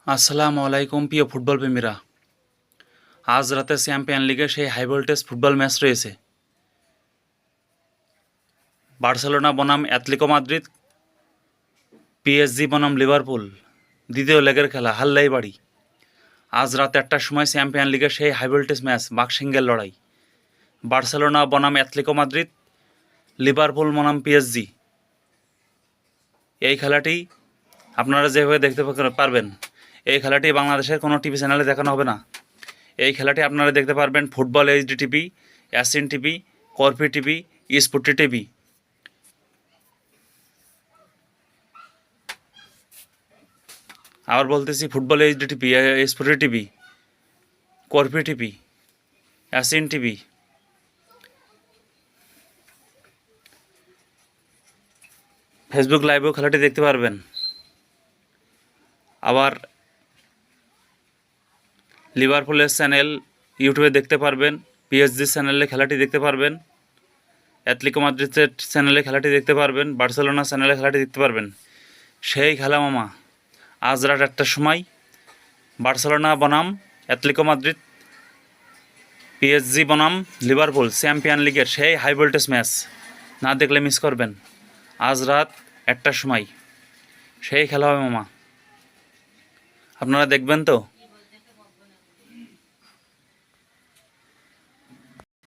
আসসালামু আলাইকুম প্রিয় ফুটবল প্রেমীরা। আজ রাতে চ্যাম্পিয়ন লিগে সেই হাই ভোল্টেজ ফুটবল ম্যাচ রয়েছে। বার্সেলোনা বনাম অ্যাটলেটিকো মাদ্রিদ, পিএসজি বনাম লিভারপুল, দ্বিতীয় লেগের খেলা হাল্লাই বাড়ি। আজ রাত 1টার সময় চ্যাম্পিয়ন লিগের সেই হাই ভোল্টেজ ম্যাচ, বাকসিঙ্গের লড়াই। বার্সেলোনা বনাম অ্যাটলেটিকো মাদ্রিদ, লিভারপুল বনাম পিএসজি। এই খেলাটি আপনারা যেভাবে দেখতে পারবেন, এই খেলাটি বাংলাদেশের কোনো টিভি চ্যানেলে দেখানো হবে না। এই খেলাটি আপনারা দেখতে পারবেন ফুটবল এইচডি টিভি, অ্যাসিন টিভি, কর্পি টিভি, স্পোর্টি টিভি। আবার বলতেছি football HD TV, sporty TV, কর্পি টিভি, অ্যাসিন টিভি। ফেসবুক লাইভেও খেলাটি দেখতে পারবেন। আবার লিভারপুলের চ্যানেল ইউটিউবে দেখতে পারবেন, পিএসজি চ্যানেলে খেলাটি দেখতে পারবেন, অ্যাটলেটিকো মাদ্রিদের চ্যানেলে খেলাটি দেখতে পারবেন, বার্সেলোনা চ্যানেলে খেলাটি দেখতে পারবেন। সেই খেলা মামা আজ রাত 1টার সময় বার্সেলোনা বনাম অ্যাটলেটিকো মাদ্রিদ, পিএসজি বনাম লিভারপুল, চ্যাম্পিয়ন লিগের সেই হাই ভোল্টেজ ম্যাচ। না দেখলে মিস করবেন। আজ রাত 1টার সময় সেই খেলা হবে মামা, আপনারা দেখবেন তো?